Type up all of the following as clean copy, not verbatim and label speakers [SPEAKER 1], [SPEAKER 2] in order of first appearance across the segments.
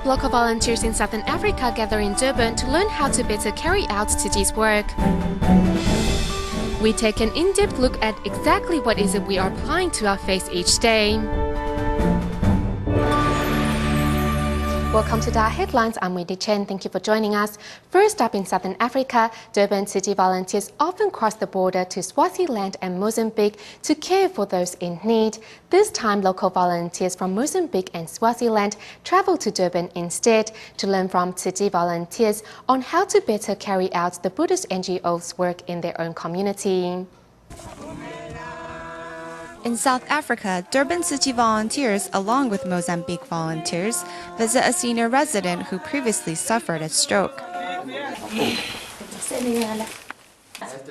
[SPEAKER 1] of local volunteers in Southern Africa gather in Durban to learn how to better carry out Tzu Chi's work. We take an in-depth look at exactly what is it we are applying to our face each day. Welcome to our headlines. I'm Wendy Chen. Thank you for joining us. First up in Southern Africa, Durban Tzu Chi volunteers often cross the border to Swaziland and Mozambique to care for those in need. This time, local volunteers from Mozambique and Swaziland travel to Durban instead to learn from Tzu Chi volunteers on how to better carry out the Buddhist NGO's work in their own community.
[SPEAKER 2] In South Africa, Durban Tzu Chi volunteers, along with Mozambique volunteers, visit a senior resident who previously suffered a stroke.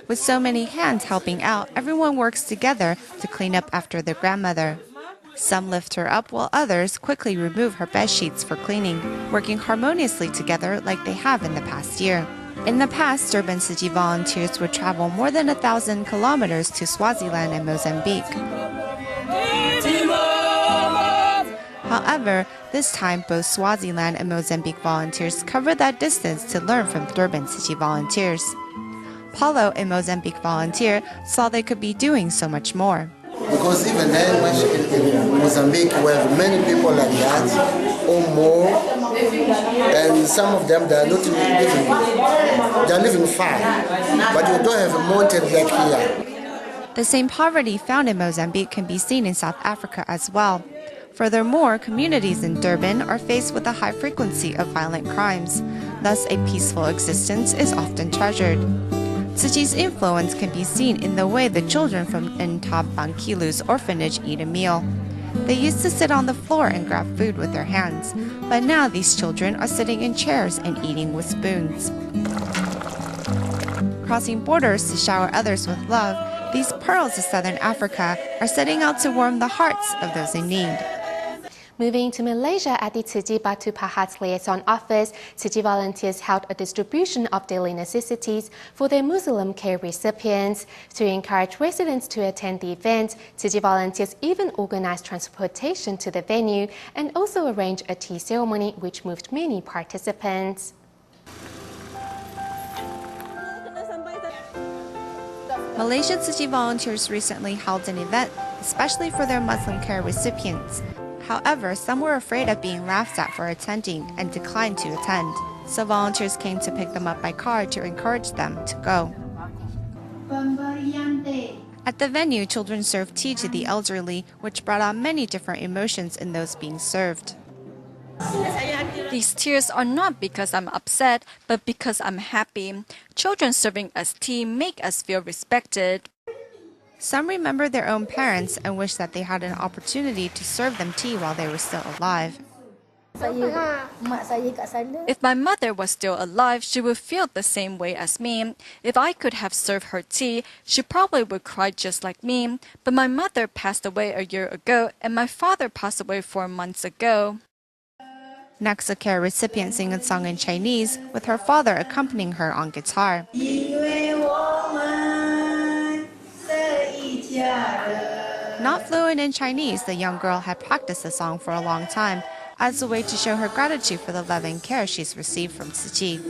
[SPEAKER 2] With so many hands helping out, everyone works together to clean up after their grandmother. Some lift her up while others quickly remove her bed sheets for cleaning, working harmoniously together like they have in the past year. In the past, Durban Tzu Chi volunteers would travel more than 1,000 kilometers to Swaziland and Mozambique. However, this time both Swaziland and Mozambique volunteers covered that distance to learn from Durban Tzu Chi volunteers. Paulo, a Mozambique volunteer, saw they could be doing so much more.
[SPEAKER 3] Because even in Mozambique, we have many people like that or more, and some of them they are not living. They are living far, but we don't have a mountain like here.
[SPEAKER 2] The same poverty found in Mozambique can be seen in South Africa as well. Furthermore, communities in Durban are faced with a high frequency of violent crimes. Thus, a peaceful existence is often treasured. Tzu Chi's influence can be seen in the way the children from Ntab Bankilu's orphanage eat a meal. They used to sit on the floor and grab food with their hands, but now these children are sitting in chairs and eating with spoons. Crossing borders to shower others with love, these pearls of Southern Africa are setting out to warm the hearts of those in need.
[SPEAKER 1] Moving to Malaysia, at the Tzu Chi Batu Pahat's liaison office, Tzu Chi volunteers held a distribution of daily necessities for their Muslim care recipients. To encourage residents to attend the event, Tzu Chi volunteers even organized transportation to the venue and also arranged a tea ceremony which moved many participants.
[SPEAKER 2] Malaysian Tzu Chi volunteers recently held an event, especially for their Muslim care recipients. However, some were afraid of being laughed at for attending and declined to attend. So volunteers came to pick them up by car to encourage them to go. At the venue, children served tea to the elderly, which brought out many different emotions in those being served.
[SPEAKER 4] These tears are not because I'm upset, but because I'm happy. Children serving us tea make us feel respected.
[SPEAKER 2] Some remember their own parents and wish that they had an opportunity to serve them tea while they were still alive.
[SPEAKER 4] If my mother was still alive, she would feel the same way as me. If I could have served her tea, she probably would cry just like me. But my mother passed away a year ago, and my father passed away 4 months ago.
[SPEAKER 2] Next, a care recipient sang a song in Chinese, with her father accompanying her on guitar. Not fluent in Chinese, the young girl had practiced the song for a long time as a way to show her gratitude for the love and care she's received from Tzu Chi.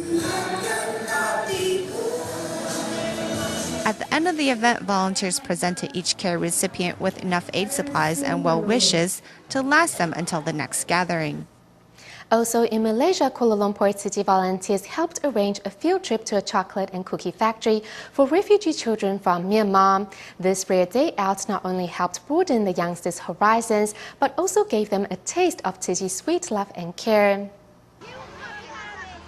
[SPEAKER 2] At the end of the event, volunteers presented each care recipient with enough aid supplies and well wishes to last them until the next gathering.
[SPEAKER 1] Also in Malaysia, Kuala Lumpur Tzu Chi volunteers helped arrange a field trip to a chocolate and cookie factory for refugee children from Myanmar. This rare day out not only helped broaden the youngsters' horizons, but also gave them a taste of Tzu Chi's sweet love and care.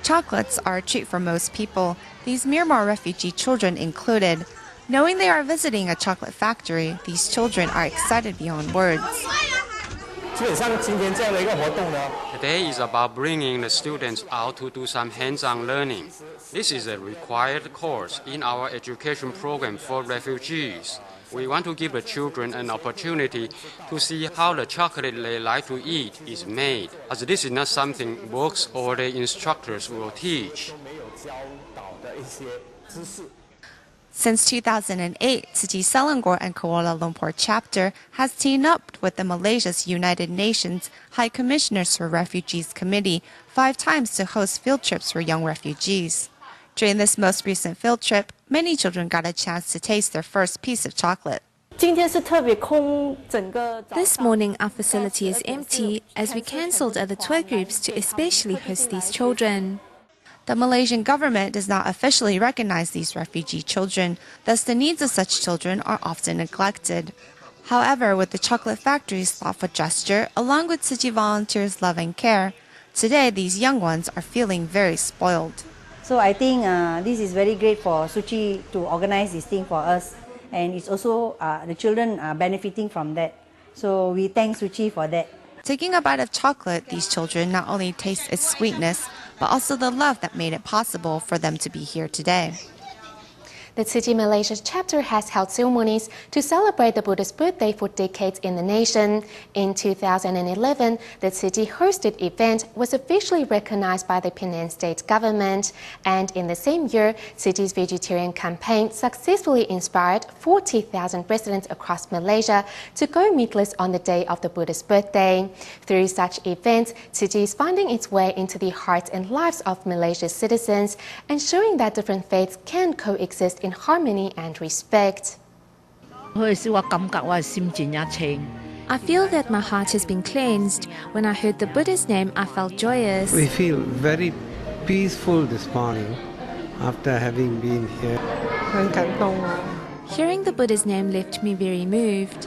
[SPEAKER 2] Chocolates are a treat for most people, these Myanmar refugee children included. Knowing they are visiting a chocolate factory, these children are excited beyond words.
[SPEAKER 5] Today is about bringing the students out to do some hands-on learning. This is a required course in our education program for refugees. We want to give the children an opportunity to see how the chocolate they like to eat is made, as this is not something books or the instructors will teach.
[SPEAKER 2] Since 2008, Tzu Chi Selangor and Kuala Lumpur chapter has teamed up with the Malaysia's United Nations High Commissioners for Refugees Committee 5 times to host field trips for young refugees. During this most recent field trip, many children got a chance to taste their first piece of chocolate.
[SPEAKER 6] This morning our facility is empty as we cancelled other tour groups to especially host these children.
[SPEAKER 2] The Malaysian government does not officially recognize these refugee children, thus the needs of such children are often neglected. However, with the chocolate factory's thoughtful gesture, along with Tzu Chi volunteers' love and care, today these young ones are feeling very spoiled.
[SPEAKER 7] So I think this is very great for Tzu Chi to organize this thing for us, and it's also the children are benefiting from that. So we thank Tzu Chi for that.
[SPEAKER 2] Taking a bite of chocolate, these children not only taste its sweetness, but also the love that made it possible for them to be here today.
[SPEAKER 1] The Tzu Chi Malaysia chapter has held ceremonies to celebrate the Buddha's birthday for decades in the nation. In 2011, the Tzu Chi hosted event was officially recognized by the Penang state government. And in the same year, Tzu Chi's vegetarian campaign successfully inspired 40,000 residents across Malaysia to go meatless on the day of the Buddha's birthday. Through such events, Tzu Chi is finding its way into the hearts and lives of Malaysia's citizens and showing that different faiths can coexist in harmony and respect.
[SPEAKER 6] I feel that my heart has been cleansed. When I heard the Buddha's name, I felt joyous.
[SPEAKER 8] We feel very peaceful this morning after having been here.
[SPEAKER 6] Hearing the Buddha's name left me very moved.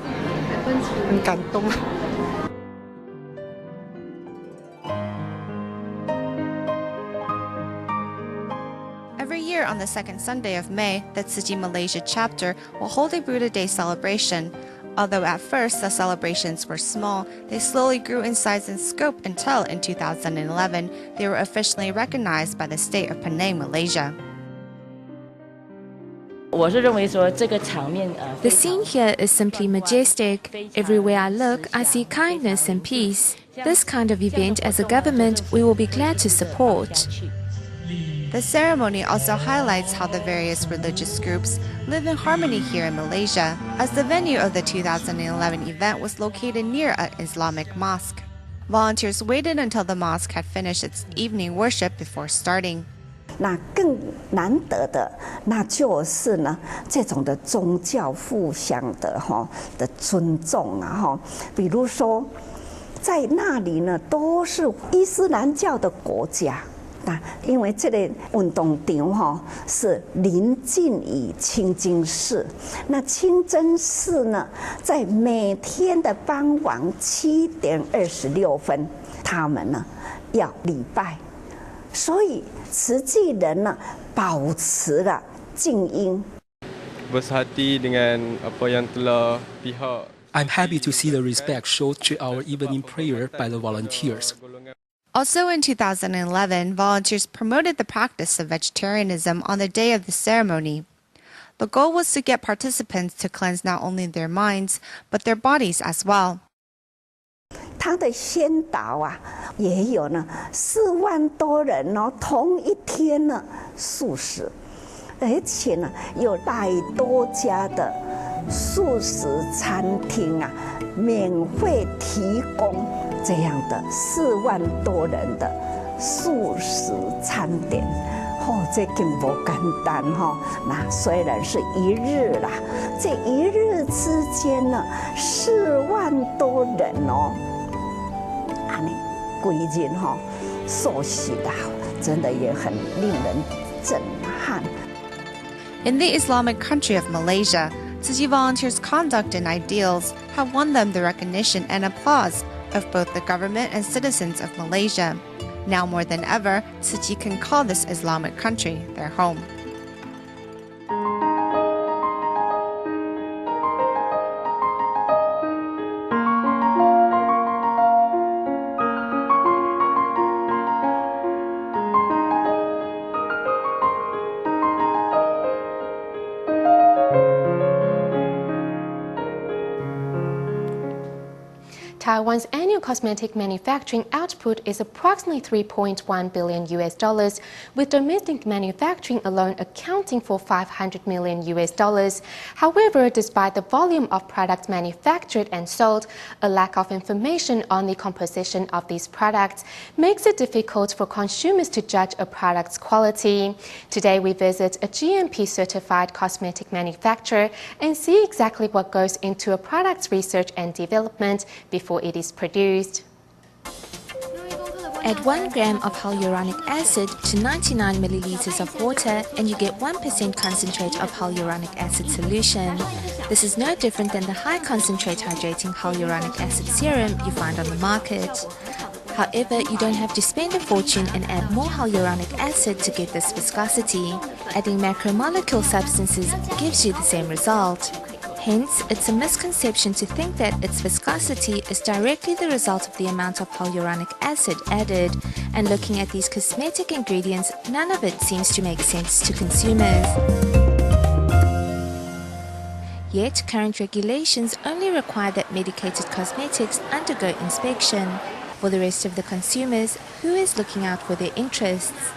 [SPEAKER 2] Every year on the second Sunday of May, the Tzu Chi Malaysia chapter will hold a Buddha Day celebration. Although at first the celebrations were small, they slowly grew in size and scope until in 2011 they were officially recognized by the state of Penang, Malaysia.
[SPEAKER 6] The scene here is simply majestic. Everywhere I look, I see kindness and peace. This kind of event as a government we will be glad to support.
[SPEAKER 2] The ceremony also highlights how the various religious groups live in harmony here in Malaysia, as the venue of the 2011 event was located near an Islamic mosque. Volunteers waited until the mosque had finished its evening worship before starting.
[SPEAKER 9] 那更难得的，那就是呢，这种的宗教互相的尊重啊比如说，在那里呢都是伊斯兰教的国家。因为这个运动场是临近于清真寺，那清真寺呢，在每天的傍晚7点26分，他们呢要礼拜，所以慈济人呢保持了静音。
[SPEAKER 10] I'm happy to see the respect shown to our evening prayer by the volunteers.
[SPEAKER 2] Also in 2011, volunteers promoted the practice of vegetarianism on the day of the ceremony. The goal was to get participants to cleanse not only their minds, but their bodies as well.
[SPEAKER 9] 他的宣导也有呢4万多人同一天呢素食，而且呢有100多家的素食餐厅免费提供这样的4万多人的素食餐点。这更不简单那虽然是一日啦，这一日之间呢4万多人归人受洗的，真的也很令人震撼。
[SPEAKER 2] In the Islamic country of Malaysia, Tzu Chi volunteers' conduct and ideals have won them the recognition and applause of both the government and citizens of Malaysia. Now more than ever, Tzu Chi can call this Islamic country their home.
[SPEAKER 1] Taiwan's annual cosmetic manufacturing output is approximately $3.1 billion, with domestic manufacturing alone accounting for $500 million. However, despite the volume of products manufactured and sold, a lack of information on the composition of these products makes it difficult for consumers to judge a product's quality. Today, we visit a GMP-certified cosmetic manufacturer and see exactly what goes into a product's research and development before it is produced.
[SPEAKER 6] Add 1 gram of hyaluronic acid to 99 milliliters of water and you get 1% concentrate of hyaluronic acid solution. This is no different than the high concentrate hydrating hyaluronic acid serum you find on the market. However, you don't have to spend a fortune and add more hyaluronic acid to get this viscosity. Adding macromolecule substances gives you the same result. Hence, it's a misconception to think that its viscosity is directly the result of the amount of hyaluronic acid added, and looking at these cosmetic ingredients, none of it seems to make sense to consumers. Yet, current regulations only require that medicated cosmetics undergo inspection. For the rest of the consumers, who is looking out for their interests?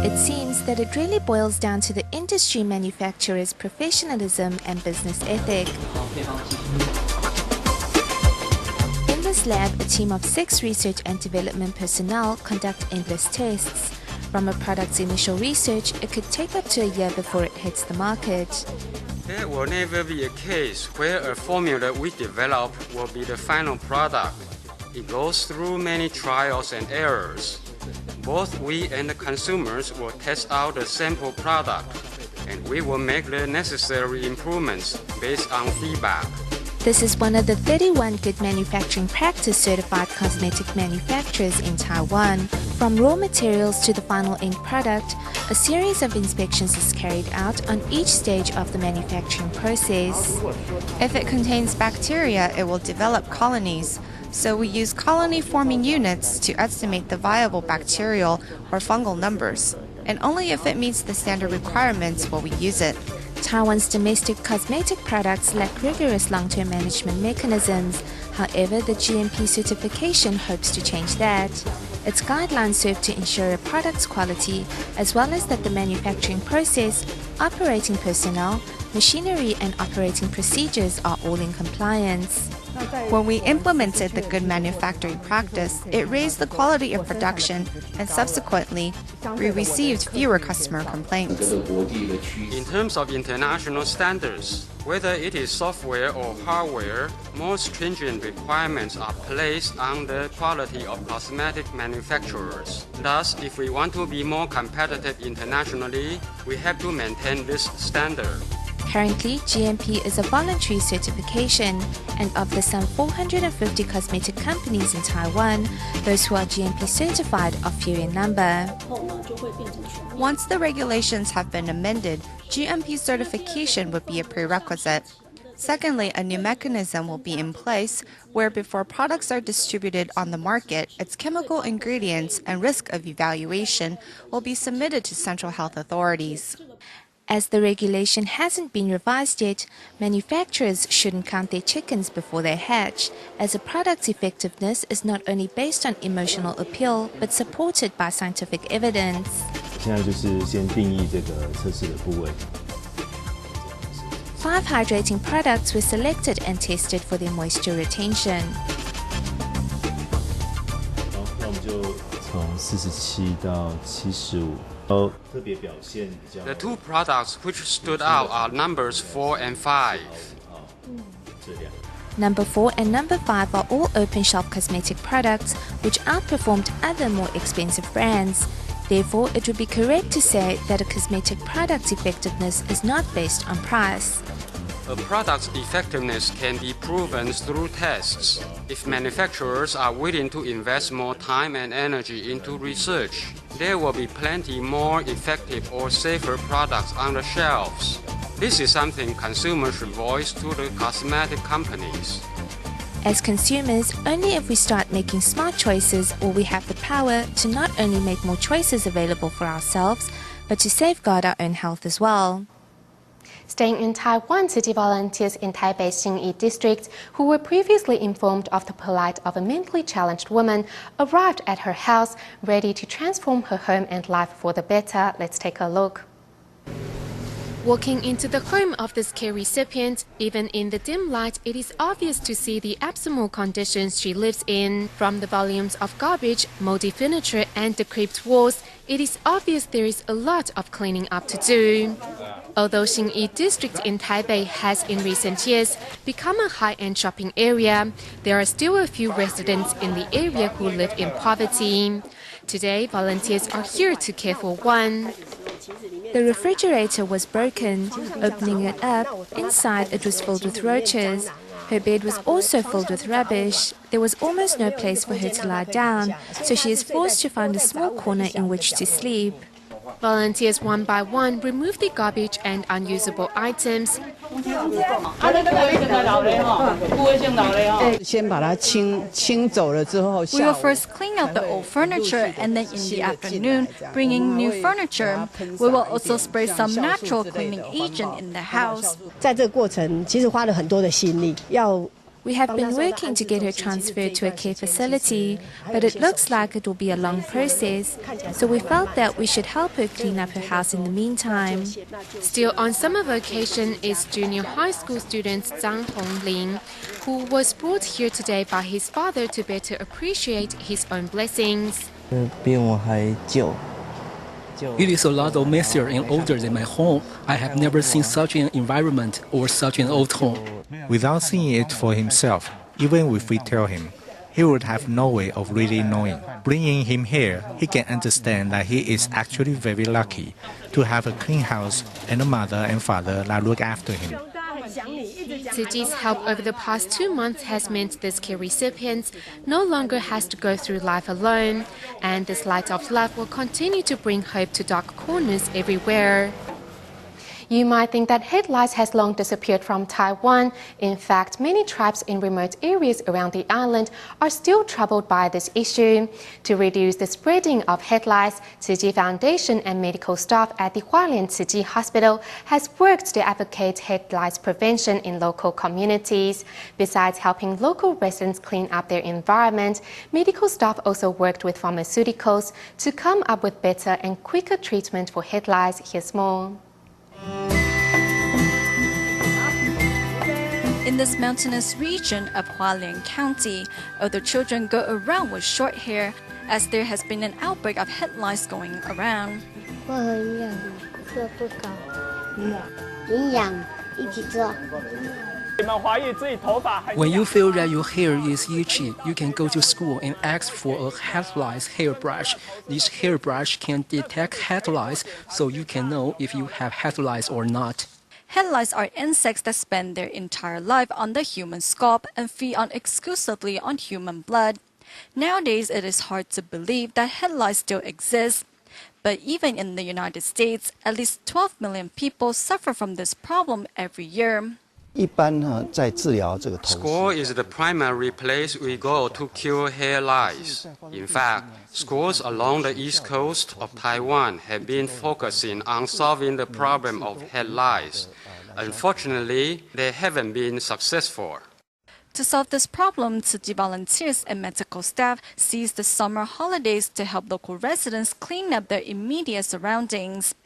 [SPEAKER 6] It seems that it really boils down to the industry manufacturer's professionalism and business ethic. In this lab, a team of 6 research and development personnel conduct endless tests. From a product's initial research, it could take up to a year before it hits the market.
[SPEAKER 5] There will never be a case where a formula we develop will be the final product. It goes through many trials and errors. Both we and the consumers will test out the sample product, and we will make the necessary improvements based on feedback.
[SPEAKER 6] This is one of the 31 Good Manufacturing Practice certified cosmetic manufacturers in Taiwan. From raw materials to the final end product, a series of inspections is carried out on each stage of the manufacturing process.
[SPEAKER 2] If it contains bacteria, it will develop colonies. So we use colony-forming units to estimate the viable bacterial or fungal numbers. And only if it meets the standard requirements will we use it.
[SPEAKER 6] Taiwan's domestic cosmetic products lack rigorous long-term management mechanisms. However, the GMP certification hopes to change that. Its guidelines serve to ensure a product's quality, as well as that the manufacturing process, operating personnel, machinery and operating procedures are all in compliance.
[SPEAKER 2] When we implemented the good manufacturing practice, it raised the quality of production, and subsequently, we received fewer customer complaints.
[SPEAKER 5] In terms of international standards, whether it is software or hardware, more stringent requirements are placed on the quality of cosmetic manufacturers. Thus, if we want to be more competitive internationally, we have to maintain this standard.
[SPEAKER 6] Currently, GMP is a voluntary certification, and of the some 450 cosmetic companies in Taiwan, those who are GMP certified are few in number.
[SPEAKER 2] Once the regulations have been amended, GMP certification would be a prerequisite. Secondly, a new mechanism will be in place where before products are distributed on the market, its chemical ingredients and risk of evaluation will be submitted to central health authorities.
[SPEAKER 6] As the regulation hasn't been revised yet, manufacturers shouldn't count their chickens before they hatch, as a product's effectiveness is not only based on emotional appeal, but supported by scientific evidence.
[SPEAKER 11] 现在就是先定义这个测试的部位。
[SPEAKER 6] 5 hydrating products were selected and tested for their moisture retention.
[SPEAKER 11] 好，那我们就从47到75。
[SPEAKER 5] The 2 products which stood out are numbers 4 and 5.
[SPEAKER 6] Number 4 and number 5 are all open-shelf cosmetic products which outperformed other more expensive brands. Therefore, it would be correct to say that a cosmetic product's effectiveness is not based on price.
[SPEAKER 5] A product's effectiveness can be proven through tests. If manufacturers are willing to invest more time and energy into research, there will be plenty more effective or safer products on the shelves. This is something consumers should voice to the cosmetic companies.
[SPEAKER 6] As consumers, only if we start making smart choices will we have the power to not only make more choices available for ourselves, but to safeguard our own health as well.
[SPEAKER 1] Staying in Taiwan, Tzu Chi volunteers in Taipei's Xinyi district, who were previously informed of the plight of a mentally challenged woman, arrived at her house, ready to transform her home and life for the better. Let's take a look. Walking into the home of this care recipient, even in the dim light, it is obvious to see the abysmal conditions she lives in. From the volumes of garbage, moldy furniture and decrepit walls, it is obvious there is a lot of cleaning up to do. Although Xinyi district in Taipei has in recent years become a high-end shopping area, there are still a few residents in the area who live in poverty. Today, volunteers are here to care for one.
[SPEAKER 6] The refrigerator was broken. Opening it up, inside it was filled with roaches. Her bed was also filled with rubbish. There was almost no place for her to lie down, so she is forced to find a small corner in which to sleep.
[SPEAKER 1] Volunteers one by one remove the garbage and unusable items.
[SPEAKER 4] We will first clean out the old furniture, and then in the afternoon, bring in new furniture. We will also spray some natural cleaning agent in the house.
[SPEAKER 6] We have been working to get her transferred to a care facility, but it looks like it will be a long process, so we felt that we should help her clean up her house in the meantime.
[SPEAKER 1] Still on summer vacation is junior high school student Zhang Hongling, who was brought here today by his father to better appreciate his own blessings.
[SPEAKER 10] It is a lot messier and older than my home. I have never seen such an environment or such an old home.
[SPEAKER 12] Without seeing it for himself, even if we tell him, he would have no way of really knowing. Bringing him here, he can understand that he is actually very lucky to have a clean house and a mother and father that look after him.
[SPEAKER 1] Tzu Chi's help over the past 2 months has meant this care recipient no longer has to go through life alone, and this light of love will continue to bring hope to dark corners everywhere. You might think that head lice has long disappeared from Taiwan. In fact, many tribes in remote areas around the island are still troubled by this issue. To reduce the spreading of head lice, Tzu Chi Foundation and medical staff at the Hualien Tzu Chi Hospital has worked to advocate head lice prevention in local communities. Besides helping local residents clean up their environment, medical staff also worked with pharmaceuticals to come up with better and quicker treatment for head lice. Here's more.
[SPEAKER 4] In this mountainous region of Hualien County, older children go around with short hair as there has been an outbreak of head lice going around.
[SPEAKER 10] When you feel that your hair is itchy, you can go to school and ask for a head lice hairbrush. This hairbrush can detect head lice, so you can know if you have head lice or not.
[SPEAKER 4] Head lice are insects that spend their entire life on the human scalp and feed on exclusively on human blood. Nowadays, it is hard to believe that head lice still exist. But even in the United States, at least 12 million people suffer from this problem every year.
[SPEAKER 5] School is the primary place we go to cure hair lice. In fact, schools along the east coast of Taiwan have been focusing on solving the problem of head lice. Unfortunately, they haven't been successful.
[SPEAKER 4] To solve this problem, Tzu Chi volunteers and medical staff seize the summer holidays to help local residents clean up their immediate surroundings.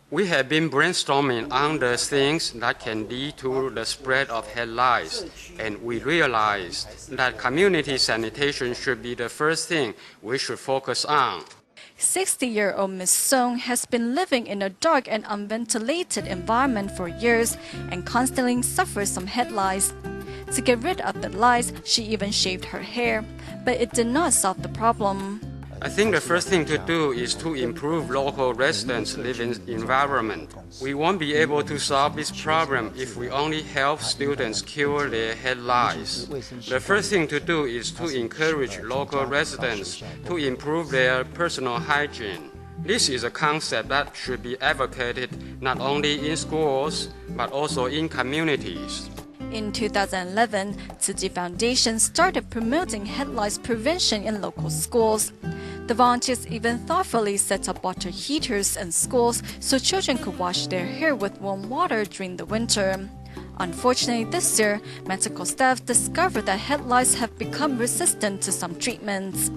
[SPEAKER 5] We have been brainstorming on the things that can lead to the spread of head lice, and we realized that community sanitation should be the first thing we should focus on.
[SPEAKER 4] 60-year-old Ms. Song has been living in a dark and unventilated environment for years and constantly suffers from head lice. To get rid of the lice, she even shaved her hair, but it did not solve the problem.
[SPEAKER 5] I think the first thing to do is to improve local residents' living environment. We won't be able to solve this problem if we only help students cure their head lice. The first thing to do is to encourage local residents to improve their personal hygiene. This is a concept that should be advocated not only in schools, but also in communities.
[SPEAKER 4] In 2011, Tzu Chi Foundation started promoting head lice prevention in local schools. The volunteers even thoughtfully set up water heaters in schools so children could wash their hair with warm water during the winter. Unfortunately, this year, medical staff discovered that head lice have become resistant to some treatments.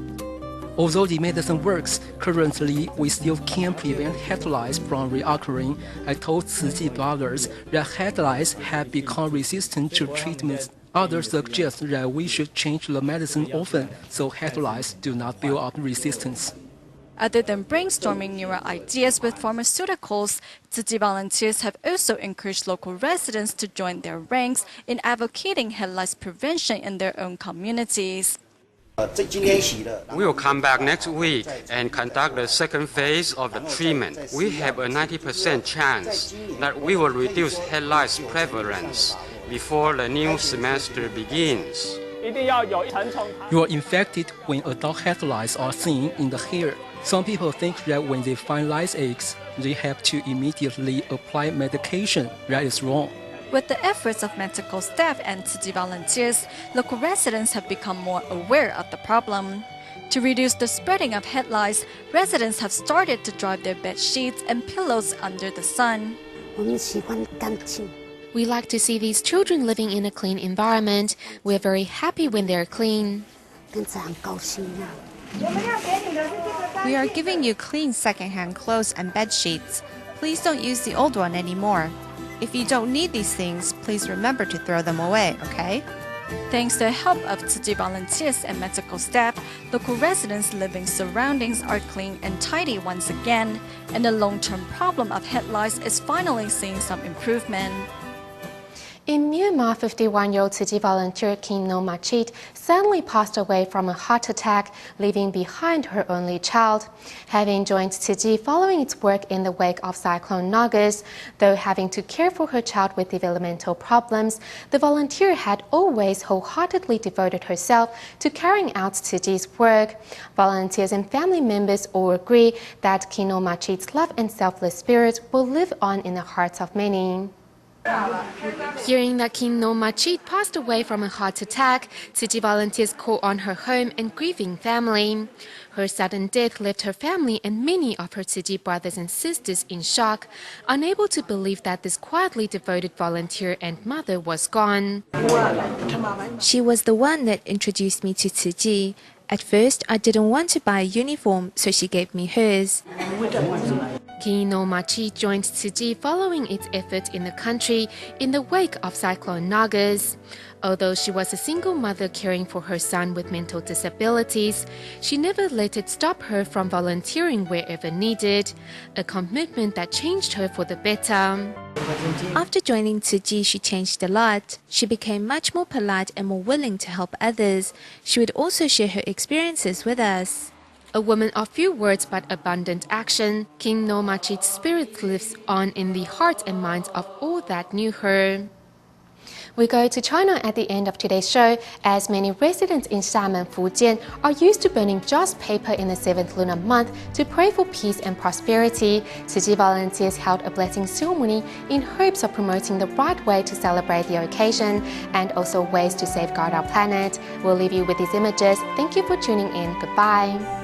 [SPEAKER 10] Although the medicine works, currently we still can't prevent head lice from reoccurring. I told Tzu Chi brothers that head lice have become resistant to treatments. Others suggest that we should change the medicine often so head lice do not build up resistance.
[SPEAKER 4] Other than brainstorming newer ideas with pharmaceuticals, Tzu Chi volunteers have also encouraged local residents to join their ranks in advocating head lice prevention in their own communities.
[SPEAKER 5] We will come back next week and conduct the second phase of the treatment. We have a 90% chance that we will reduce head lice prevalence before the new semester begins.
[SPEAKER 10] You are infected when adult head lice are seen in the hair. Some people think that when they find lice eggs, they have to immediately apply medication. That is wrong.
[SPEAKER 4] With the efforts of medical staff and Tzu Chi volunteers, local residents have become more aware of the problem. To reduce the spreading of head lice, residents have started to dry their bed sheets and pillows under the sun.
[SPEAKER 1] We like to see these children living in a clean environment. We're very happy when they're clean.
[SPEAKER 2] We are giving you clean second-hand clothes and bed sheets. Please don't use the old one anymore. If you don't need these things, please remember to throw them away, okay?
[SPEAKER 4] Thanks to the help of Tzu Chi volunteers and medical staff, local residents' living surroundings are clean and tidy once again, and the long-term problem of head lice is finally seeing some improvement.
[SPEAKER 1] In Myanmar, 51-year-old Tzu Chi volunteer King No Machit suddenly passed away from a heart attack, leaving behind her only child. Having joined Tzu Chi following its work in the wake of Cyclone Nagas, though having to care for her child with developmental problems, the volunteer had always wholeheartedly devoted herself to carrying out Tzu Chi's work. Volunteers and family members all agree that King No Machit's love and selfless spirit will live on in the hearts of many. Hearing that King No Machit passed away from a heart attack, Tzu Chi volunteers called on her home and grieving family. Her sudden death left her family and many of her Tzu Chi brothers and sisters in shock, unable to believe that this quietly devoted volunteer and mother was gone.
[SPEAKER 6] She was the one that introduced me to Tzu Chi. At first, I didn't want to buy a uniform, so she gave me hers.
[SPEAKER 1] King No Machit joined Tzu Chi following its efforts in the country in the wake of Cyclone Nagas. Although she was a single mother caring for her son with mental disabilities, she never let it stop her from volunteering wherever needed, a commitment that changed her for the better.
[SPEAKER 6] After joining Tzu Chi, she changed a lot. She became much more polite and more willing to help others. She would also share her experiences with us.
[SPEAKER 1] A woman of few words but abundant action, King No Machit's spirit lives on in the hearts and minds of all that knew her. We go to China at the end of today's show, as many residents in Xiamen, Fujian are used to burning joss paper in the 7th lunar month to pray for peace and prosperity. Tzu Chi volunteers held a blessing ceremony in hopes of promoting the right way to celebrate the occasion and also ways to safeguard our planet. We'll leave you with these images. Thank you for tuning in. Goodbye.